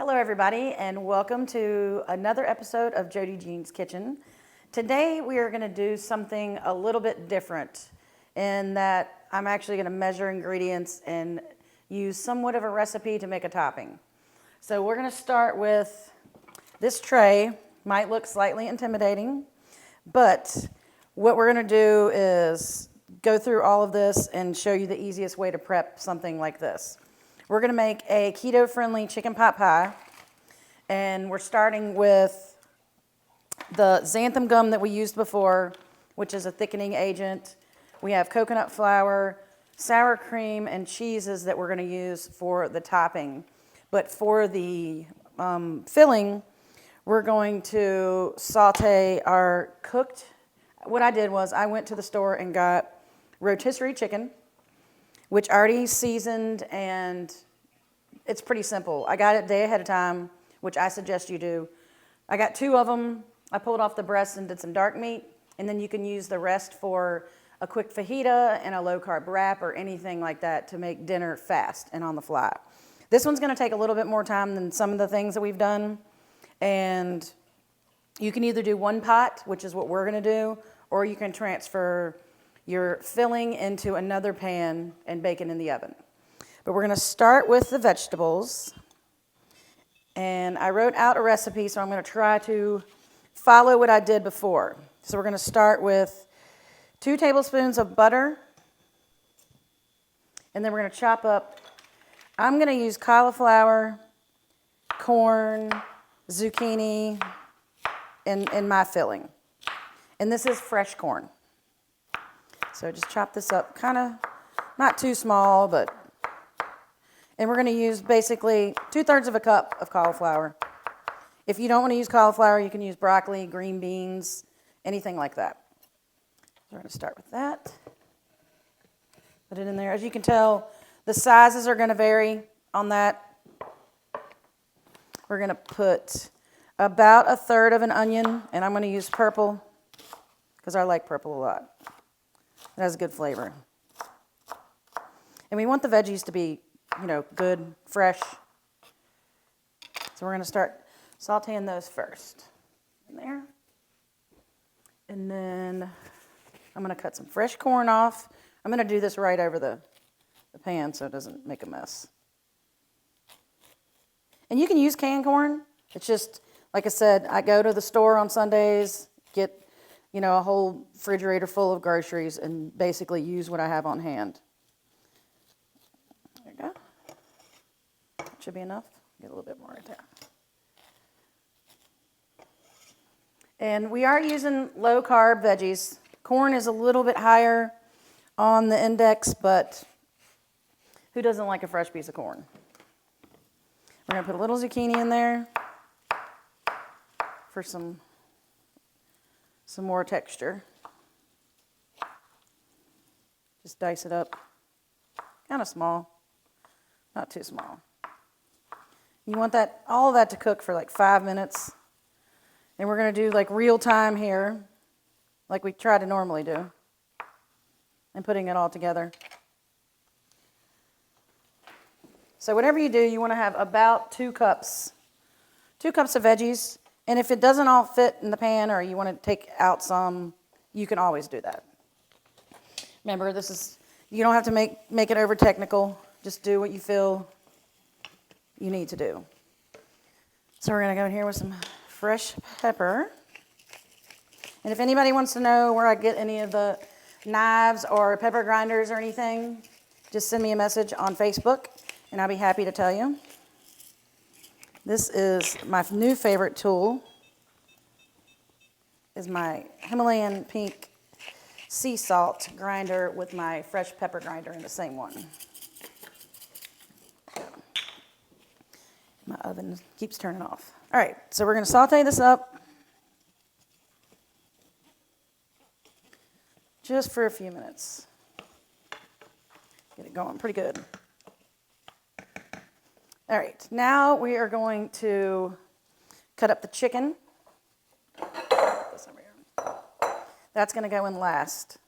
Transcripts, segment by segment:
Hello everybody and welcome to another episode of jODEE Jean's Kitchen. Today we are going to do something a little bit different in that I'm actually going to measure ingredients and use somewhat of a recipe to make a topping. So we're going to start with this tray. Might look slightly intimidating, but what we're going to do is go through all of this and show you the easiest way to prep something like this. We're going to make a keto-friendly chicken pot pie, and we're starting with the xanthan gum that we used before, which is a thickening agent. We have coconut flour, sour cream, and cheeses that we're going to use for the topping. But for the filling, we're going to saute our cooked. What I did was I went to the store and got rotisserie chicken, which already seasoned, and it's pretty simple. I got it a day ahead of time, which I suggest you do. I got 2 of them. I pulled off the breast and did some dark meat, and then you can use the rest for a quick fajita and a low-carb wrap or anything like that to make dinner fast and on the fly. This one's going to take a little bit more time than some of the things that we've done, and you can either do one pot, which is what we're going to do, or you can transfer your filling into another pan and bake it in the oven. But we're going to start with the vegetables. And I wrote out a recipe, so I'm going to try to follow what I did before. So we're going to start with 2 tablespoons of butter. And then we're going to chop up. I'm going to use cauliflower, corn, zucchini in my filling. And this is fresh corn. So just chop this up kind of, not too small, but, and we're going to use basically 2/3 of a cup of cauliflower. If you don't want to use cauliflower, you can use broccoli, green beans, anything like that. We're going to start with that. Put it in there. As you can tell, the sizes are going to vary on that. We're going to put about 1/3 of an onion, and I'm going to use purple because I like purple a lot. It has a good flavor. And we want the veggies to be, good, fresh. So we're going to start sauteing those first. In there. And then I'm going to cut some fresh corn off. I'm going to do this right over the pan so it doesn't make a mess. And you can use canned corn. It's just, like I said, I go to the store on Sundays, get a whole refrigerator full of groceries and basically use what I have on hand. There you go. That should be enough. Get a little bit more right there. And we are using low-carb veggies. Corn is a little bit higher on the index, but who doesn't like a fresh piece of corn? We're going to put a little zucchini in there for some more texture. Just dice it up. Kind of small. Not too small. You want all of that to cook for like 5 minutes. And we're going to do like real time here, like we try to normally do. And putting it all together. So whatever you do, you want to have about 2 cups. 2 cups of veggies. And if it doesn't all fit in the pan or you want to take out some, you can always do that. Remember, you don't have to make it over technical. Just do what you feel you need to do. So we're going to go in here with some fresh pepper. And if anybody wants to know where I get any of the knives or pepper grinders or anything, just send me a message on Facebook and I'll be happy to tell you. This is my new favorite tool, is my Himalayan pink sea salt grinder with my fresh pepper grinder in the same one. My oven keeps turning off. All right, so we're going to saute this up just for a few minutes. Get it going pretty good. All right, now we are going to cut up the chicken. This over here. That's going to go in last.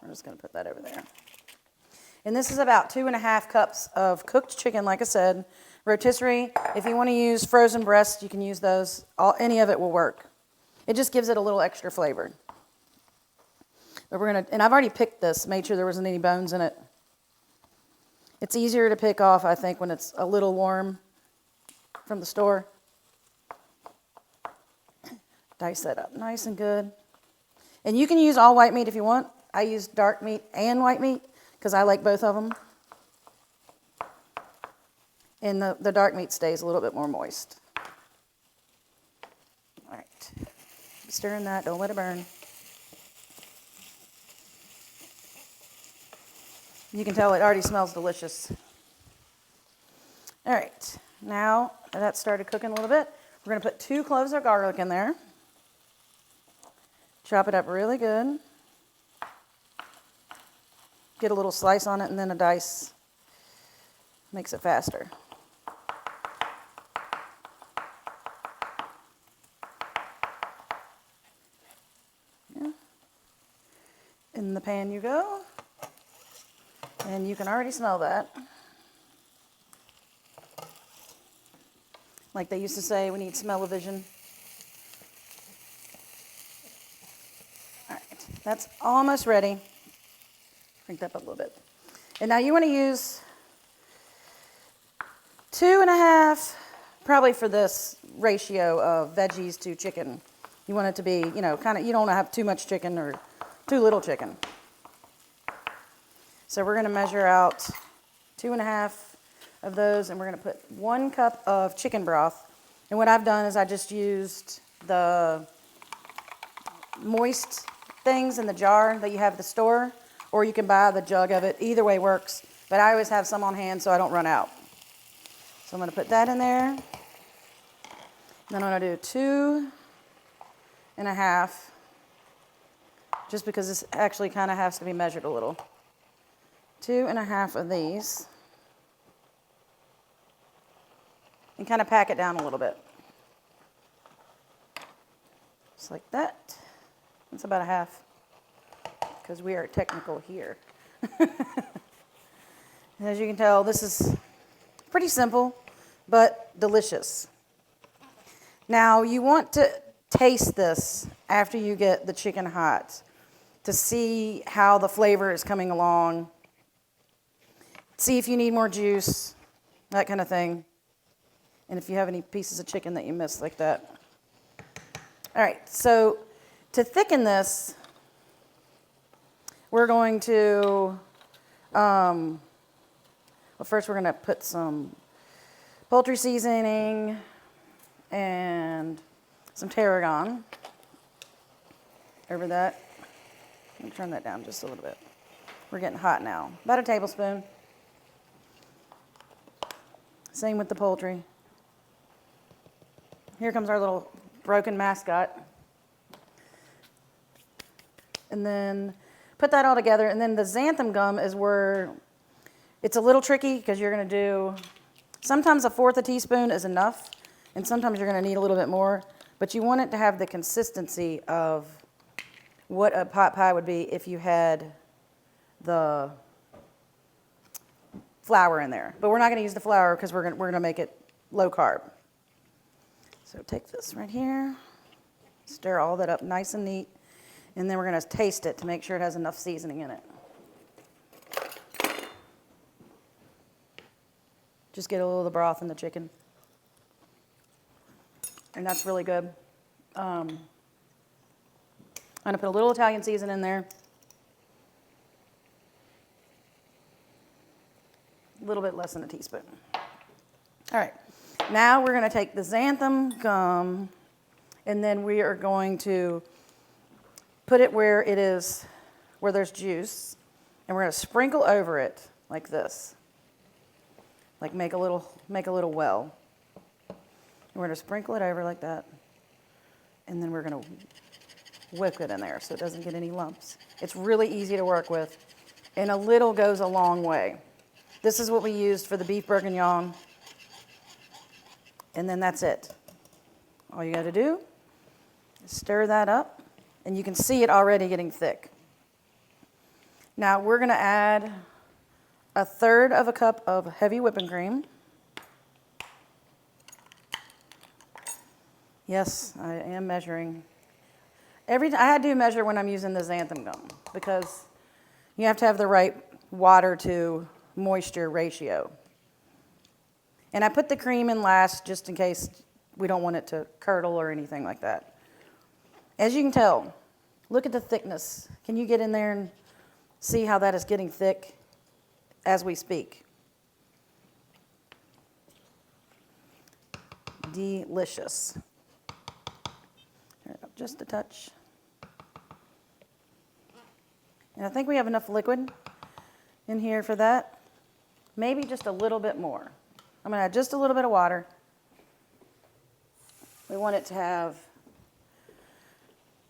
We're just going to put that over there. And this is about 2.5 cups of cooked chicken, like I said. rotisserie. If you want to use frozen breast, you can use those. Any of it will work. It just gives it a little extra flavor. But we're gonna, and I've already picked this, made sure there wasn't any bones in it. It's easier to pick off, I think, when it's a little warm from the store. Dice that up nice and good. And you can use all white meat if you want. I use dark meat and white meat because I like both of them. And the dark meat stays a little bit more moist. All right. Stirring that, don't let it burn. You can tell it already smells delicious. All right, now that started cooking a little bit, we're going to put 2 cloves of garlic in there. Chop it up really good. Get a little slice on it and then a dice. Makes it faster. Yeah. In the pan you go. And you can already smell that. Like they used to say, we need smell-o-vision. All right, that's almost ready. Crank that up a little bit. And now you want to use 2.5, probably for this ratio of veggies to chicken. You want it to be, you know, kind of, you don't want to have too much chicken or too little chicken. So we're going to measure out 2.5 of those, and we're going to put 1 cup of chicken broth. And what I've done is I just used the moist things in the jar that you have at the store, or you can buy the jug of it. Either way works, but I always have some on hand so I don't run out. So I'm going to put that in there. Then I'm going to do 2.5, just because this actually kind of has to be measured a little. 2.5 of these. And kind of pack it down a little bit. Just like that. That's about 1/2, because we are technical here. As you can tell, this is pretty simple, but delicious. Now, you want to taste this after you get the chicken hot to see how the flavor is coming along. See if you need more juice, that kind of thing. And if you have any pieces of chicken that you missed like that. All right, so to thicken this, we're going to, well, first we're going to put some poultry seasoning and some tarragon over that. Let me turn that down just a little bit. We're getting hot now. About a tablespoon. Same with the poultry. Here comes our little broken mascot. And then put that all together. And then the xanthan gum is where it's a little tricky, because you're going to do, sometimes 1/4 teaspoon is enough, and sometimes you're going to need a little bit more. But you want it to have the consistency of what a pot pie would be if you had the flour in there. But we're not going to use the flour because we're going to make it low carb. So take this right here, stir all that up nice and neat, and then we're going to taste it to make sure it has enough seasoning in it. Just get a little of the broth in the chicken. And that's really good. I'm going to put a little Italian season in there. A little bit less than a teaspoon. All right. Now we're going to take the xanthan gum, and then we are going to put it where it is, where there's juice, and we're going to sprinkle over it like this. Like make a little well. And we're going to sprinkle it over like that, and then we're going to whip it in there so it doesn't get any lumps. It's really easy to work with, and a little goes a long way. This is what we used for the beef bourguignon, and then that's it. All you got to do is stir that up, and you can see it already getting thick. Now we're going to add 1/3 of a cup of heavy whipping cream. Yes, I am measuring. I do measure when I'm using the xanthan gum because you have to have the right water to moisture ratio. And I put the cream in last just in case we don't want it to curdle or anything like that. As you can tell, look at the thickness. Can you get in there and see how that is getting thick as we speak? Delicious. Just a touch. And I think we have enough liquid in here for that. Maybe just a little bit more. I'm going to add just a little bit of water. We want it to have,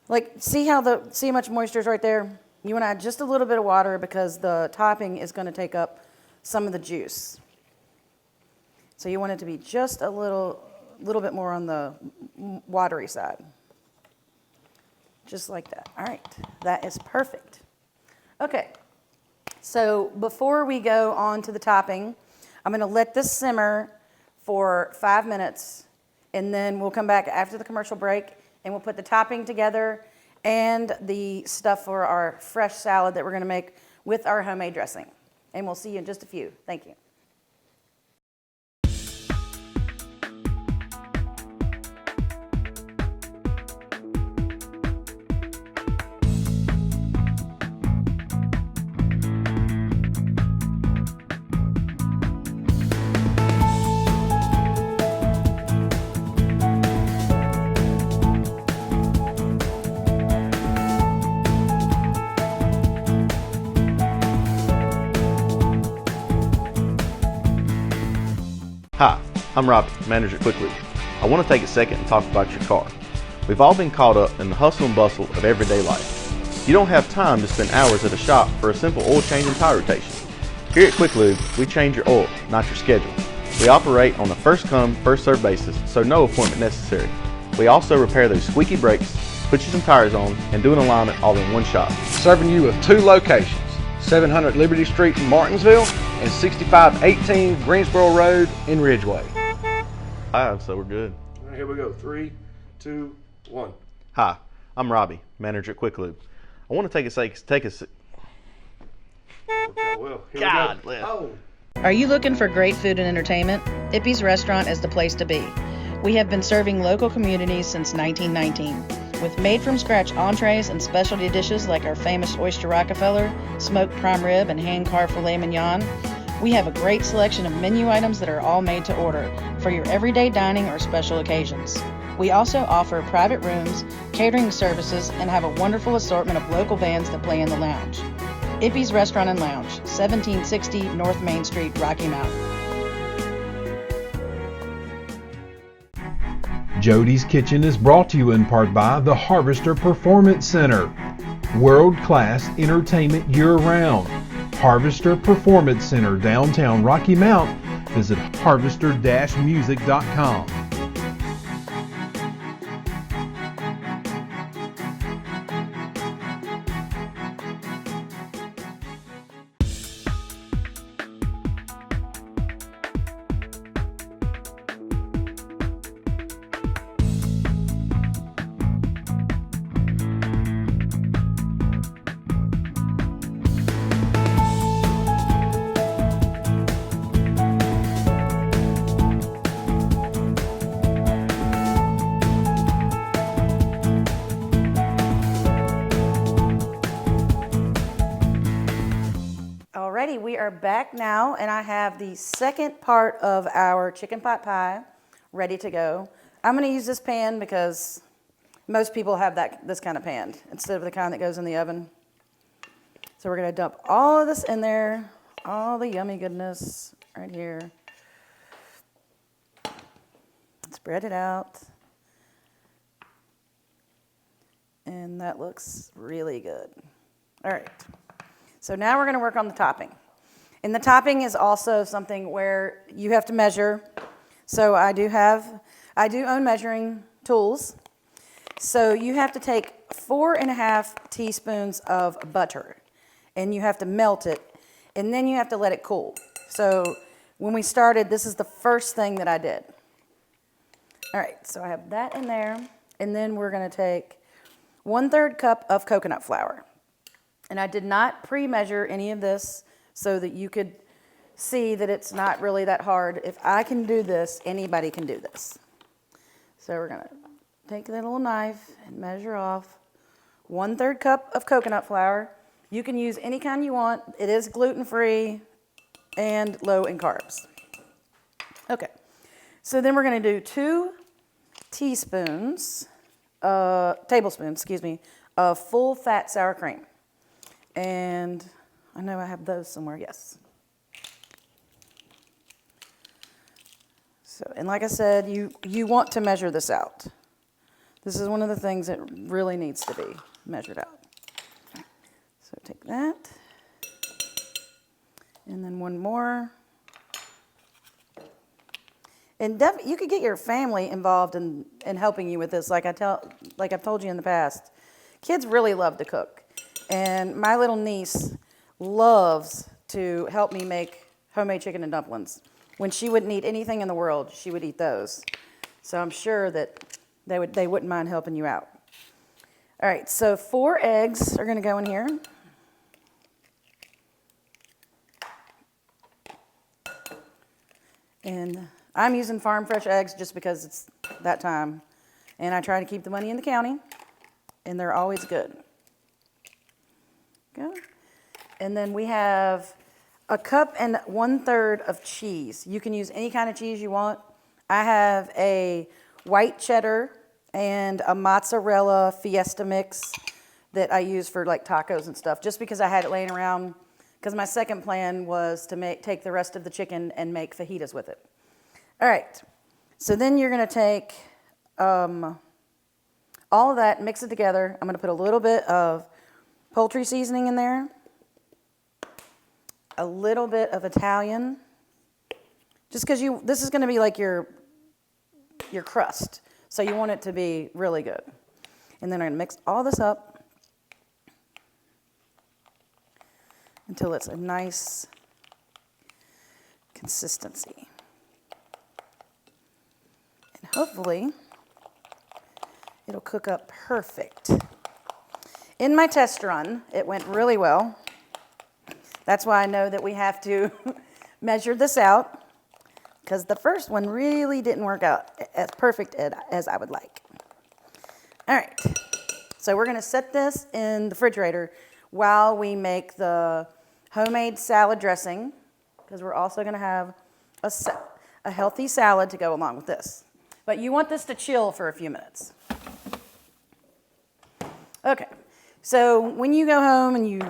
like, see how much moisture is right there? You want to add just a little bit of water because the topping is going to take up some of the juice. So you want it to be just a little bit more on the watery side. Just like that. All right, that is perfect. Okay, so before we go on to the topping, I'm going to let this simmer for 5 minutes, and then we'll come back after the commercial break, and we'll put the topping together and the stuff for our fresh salad that we're going to make with our homemade dressing. And we'll see you in just a few. Thank you. Hi, I'm Robbie, manager at Quick Lube. I want to take a second and talk about your car. We've all been caught up in the hustle and bustle of everyday life. You don't have time to spend hours at a shop for a simple oil change and tire rotation. Here at Quick Lube, we change your oil, not your schedule. We operate on a first come, first served basis, so no appointment necessary. We also repair those squeaky brakes, put you some tires on, and do an alignment all in one shop. Serving you with 2 locations, 700 Liberty Street in Martinsville and 6518 Greensboro Road in Ridgeway. So we're good. All right, here we go. 3, 2, 1. Hi, I'm Robbie, manager at Quick Lube. I want to take a Well, here God we go. bless. Oh. Are you looking for great food and entertainment? Ippy's Restaurant is the place to be. We have been serving local communities since 1919. With made-from-scratch entrees and specialty dishes like our famous Oyster Rockefeller, smoked prime rib, and hand-carved filet mignon, we have a great selection of menu items that are all made to order for your everyday dining or special occasions. We also offer private rooms, catering services, and have a wonderful assortment of local bands that play in the lounge. Ippy's Restaurant and Lounge, 1760 North Main Street, Rocky Mount. jODEE's Kitchen is brought to you in part by the Harvester Performance Center. World-class entertainment year-round. Harvester Performance Center, downtown Rocky Mount. Visit harvester-music.com. Alrighty, we are back now, and I have the second part of our chicken pot pie ready to go. I'm going to use this pan because most people have this kind of pan instead of the kind that goes in the oven. So we're going to dump all of this in there, all the yummy goodness right here. Spread it out. And that looks really good. All right. So now we're going to work on the topping. And the topping is also something where you have to measure. So I do own measuring tools. So you have to take 4.5 teaspoons of butter, and you have to melt it, and then you have to let it cool. So when we started, this is the first thing that I did. All right, so I have that in there. And then we're gonna take 1/3 cup of coconut flour. And I did not pre-measure any of this so that you could see that it's not really that hard. If I can do this, anybody can do this. So we're gonna take that little knife and measure off 1/3 cup of coconut flour. You can use any kind you want. It is gluten-free and low in carbs. Okay, so then we're gonna do 2 tablespoons, of full fat sour cream. And I know I have those somewhere, yes. So, and like I said, you want to measure this out. This is one of the things that really needs to be measured out. So take that, and then one more. And you could get your family involved in helping you with this. Like I've told you in the past, kids really love to cook, and my little niece loves to help me make homemade chicken and dumplings. When she wouldn't eat anything in the world, she would eat those. So I'm sure that they wouldn't mind helping you out. All right, so 4 eggs are going to go in here. And I'm using farm fresh eggs just because it's that time. And I try to keep the money in the county, and they're always good. Go. And then we have 1 1/3 cups of cheese. You can use any kind of cheese you want. I have a white cheddar and a mozzarella fiesta mix that I use for like tacos and stuff, just because I had it laying around, because my second plan was to take the rest of the chicken and make fajitas with it. All right, so then you're gonna take all of that, mix it together. I'm gonna put a little bit of poultry seasoning in there, a little bit of Italian, just because this is gonna be like your crust, so you want it to be really good. And then I'm gonna mix all this up until it's a nice consistency. And hopefully it'll cook up perfect. In my test run, it went really well. That's why I know that we have to measure this out, because the first one really didn't work out as perfect as I would like. All right, so we're gonna set this in the refrigerator while we make the homemade salad dressing, because we're also gonna have a healthy salad to go along with this. But you want this to chill for a few minutes. Okay, so when you go home and you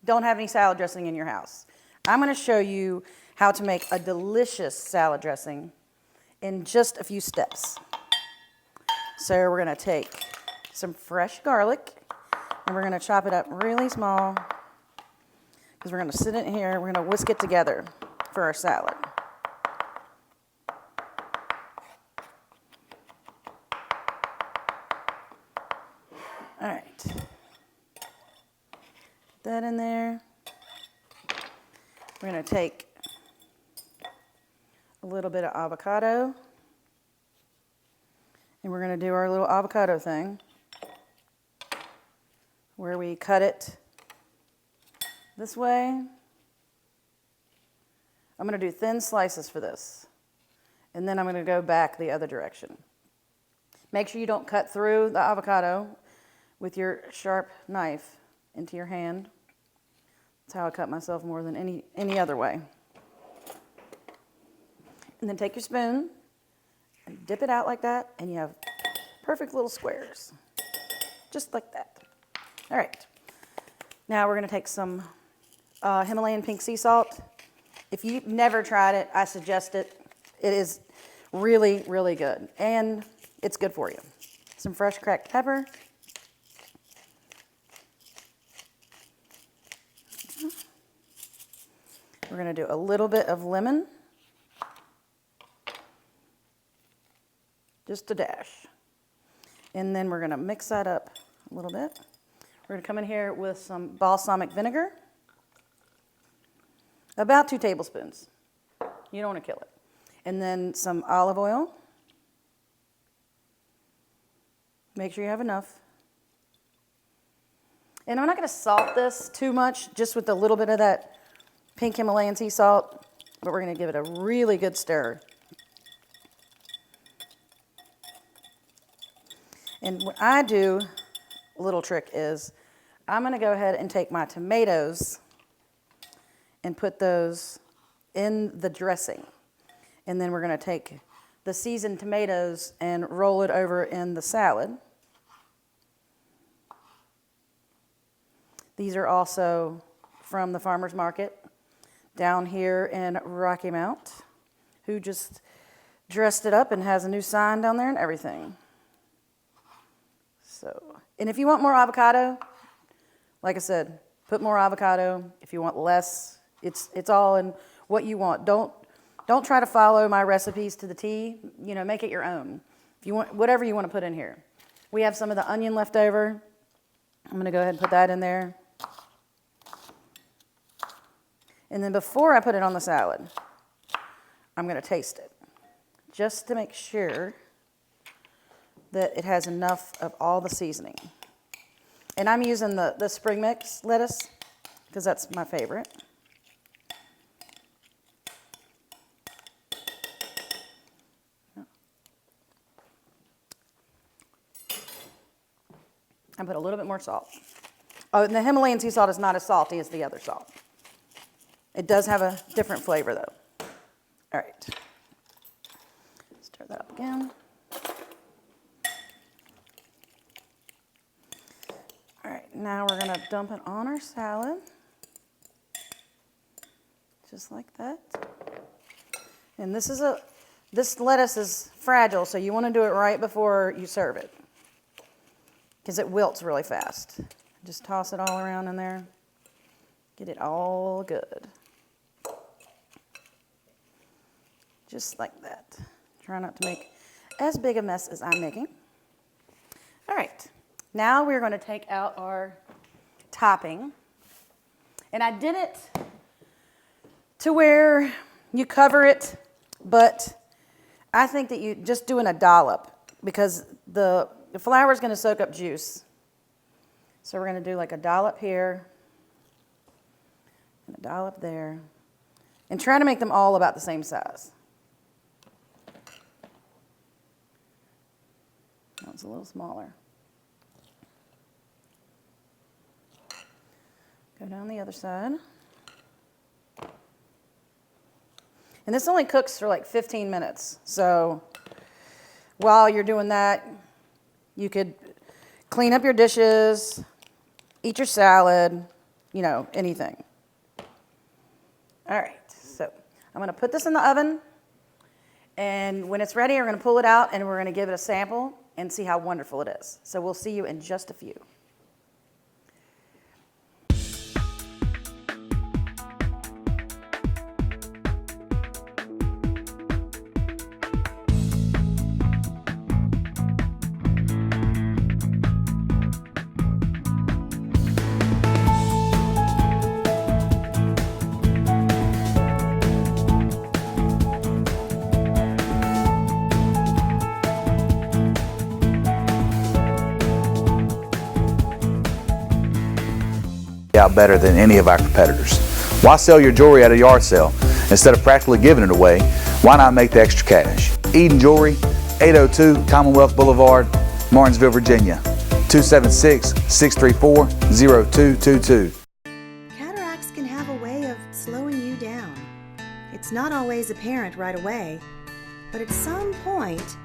don't have any salad dressing in your house, I'm gonna show you how to make a delicious salad dressing in just a few steps. So we're gonna take some fresh garlic and we're gonna chop it up really small, because we're gonna sit it in here, we're gonna whisk it together for our salad. All right, put that in there. We're gonna take a little bit of avocado, and we're gonna do our little avocado thing, where we cut it this way. I'm gonna do thin slices for this, and then I'm gonna go back the other direction. Make sure you don't cut through the avocado with your sharp knife into your hand. That's how I cut myself more than any other way. And then take your spoon and dip it out like that, and you have perfect little squares, just like that. All right, now we're gonna take some Himalayan pink sea salt. If you've never tried it, I suggest it. It is really, really good, and it's good for you. Some fresh cracked pepper. We're gonna do a little bit of lemon, just a dash. And then we're gonna mix that up a little bit. We're gonna come in here with some balsamic vinegar, about 2 tablespoons. You don't wanna kill it. And then some olive oil. make sure you have enough. And I'm not going to salt this too much, just with a little bit of that pink Himalayan sea salt, but we're going to give it a really good stir. And what I do, a little trick is, I'm going to go ahead and take my tomatoes and put those in the dressing. And then we're going to take the seasoned tomatoes and roll it over in the salad. These are also from the farmer's market down here in Rocky Mount, who just dressed it up and has a new sign down there and everything. So, and if you want more avocado, like I said, put more avocado. If you want less, it's all in what you want. Don't try to follow my recipes to the T. You know, make it your own. If you want, whatever you want to put in here. We have some of the onion left over. I'm going to go ahead and put that in there. And then before I put it on the salad, I'm going to taste it, just to make sure that it has enough of all the seasoning. And I'm using the spring mix lettuce, because that's my favorite. I put a little bit more salt. Oh, and the Himalayan sea salt is not as salty as the other salt. It does have a different flavor, though. All right. Stir that up again. All right, now we're going to dump it on our salad. Just like that. And this lettuce is fragile, so you want to do it right before you serve it, because it wilts really fast. Just toss it all around in there. Get it all good. Just like that. Try not to make as big a mess as I'm making. All right, now we're going to take out our topping. And I did it to where you cover it, but I think that you just doing a dollop, because the flour is going to soak up juice. So we're going to do like a dollop here and a dollop there, and try to make them all about the same size. That one's a little smaller. Go down the other side. And this only cooks for like 15 minutes. So while you're doing that, you could clean up your dishes, eat your salad, you know, anything. All right, so I'm going to put this in the oven. And when it's ready, we're going to pull it out and we're going to give it a sample and see how wonderful it is. So we'll see you in just a few. Out better than any of our competitors. Why sell your jewelry at a yard sale? Instead of practically giving it away, why not make the extra cash? Eden Jewelry, 802 Commonwealth Boulevard, Martinsville, Virginia, 276-634-0222. Cataracts can have a way of slowing you down. It's not always apparent right away, but at some point,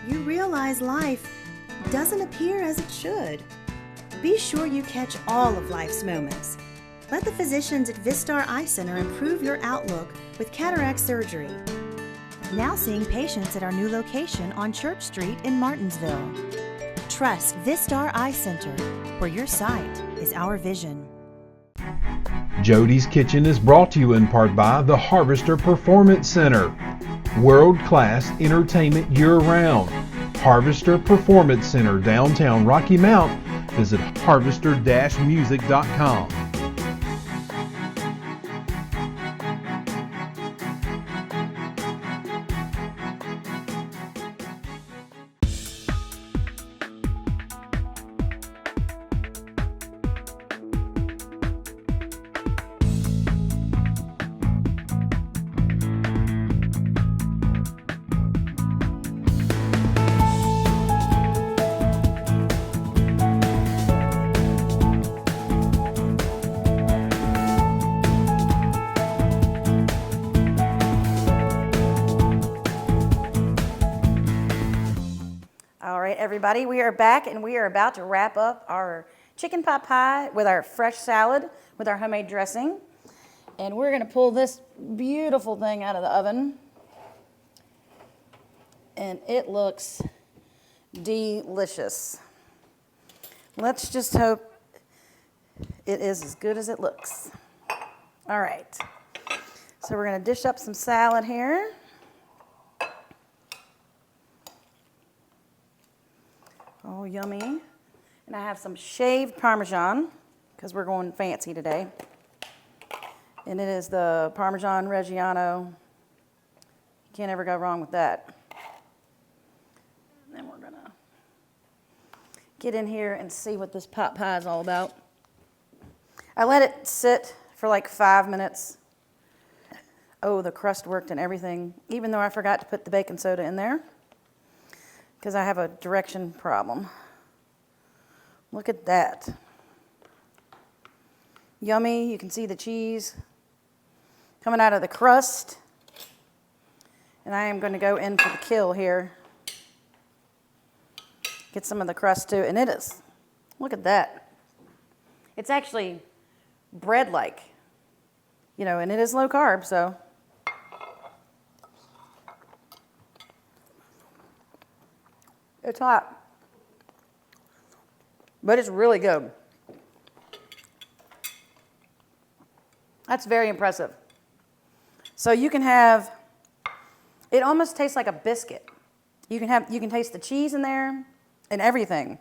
you realize life doesn't appear as it should. Be sure you catch all of life's moments. Let the physicians at Vistar Eye Center improve your outlook with cataract surgery. Now seeing patients at our new location on Church Street in Martinsville. Trust Vistar Eye Center, where your sight is our vision. jODEE's Kitchen is brought to you in part by the Harvester Performance Center. World-class entertainment year-round. Harvester Performance Center, downtown Rocky Mount. Visit harvester-music.com. right, everybody, we are back and we are about to wrap up our chicken pot pie with our fresh salad with our homemade dressing. And we're going to pull this beautiful thing out of the oven. And it looks delicious. Let's just hope it is as good as it looks. All right. So we're going to dish up some salad here. Oh, yummy. And I have some shaved Parmesan because we're going fancy today. And it is the Parmesan Reggiano. You can't ever go wrong with that. And then we're going to get in here and see what this pot pie is all about. I let it sit for like 5 minutes. Oh, the crust worked and everything, even though I forgot to put the baking soda in there because I have a direction problem. Look at that. Yummy. You can see the cheese coming out of the crust. And I am going to go in for the kill here. Get some of the crust too. And it is. Look at that. It's actually bread-like. You know, and it is low carb, so. It's hot. But it's really good. That's very impressive. So you can have, it almost tastes like a biscuit. You can taste the cheese in there and everything.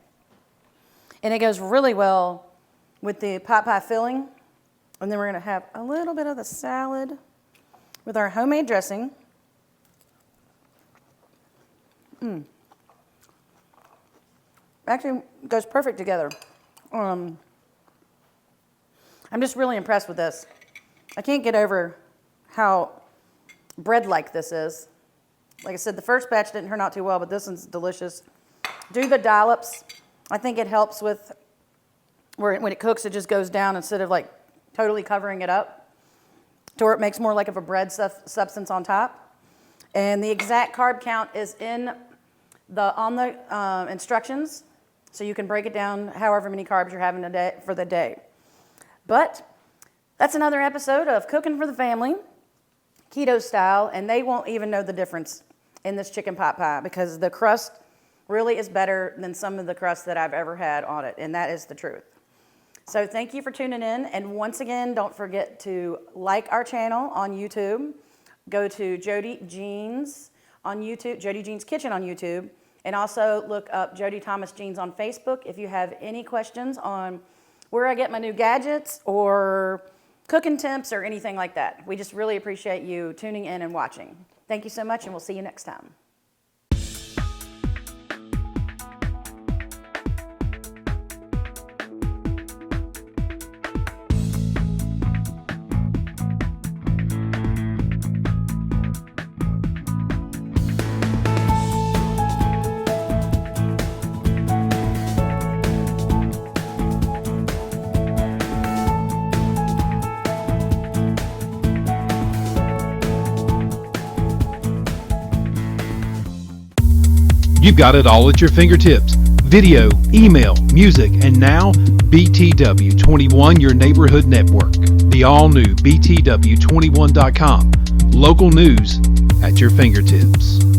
And it goes really well with the pot pie filling. And then we're going to have a little bit of the salad with our homemade dressing. Actually goes perfect together. I'm just really impressed with this. I can't get over how bread-like this is. Like I said, the first batch didn't turn out too well, but this one's delicious. Do the dollops. I think it helps with where when it cooks, it just goes down instead of like totally covering it up to where it makes more like of a bread substance on top. And the exact carb count is on the instructions. So you can break it down however many carbs you're having a day for the day. But that's another episode of Cooking for the Family, keto style, and they won't even know the difference in this chicken pot pie because the crust really is better than some of the crust that I've ever had on it, and that is the truth. So thank you for tuning in, and once again, don't forget to like our channel on YouTube. Go to jODEE Jeans on YouTube, jODEE Jeans Kitchen on YouTube. And also look up jODEE Thomas Jeans on Facebook if you have any questions on where I get my new gadgets or cooking tips or anything like that. We just really appreciate you tuning in and watching. Thank you so much, and we'll see you next time. You've got it all at your fingertips. Video, email, music, and now BTW21, your neighborhood network. The all-new BTW21.com. Local news at your fingertips.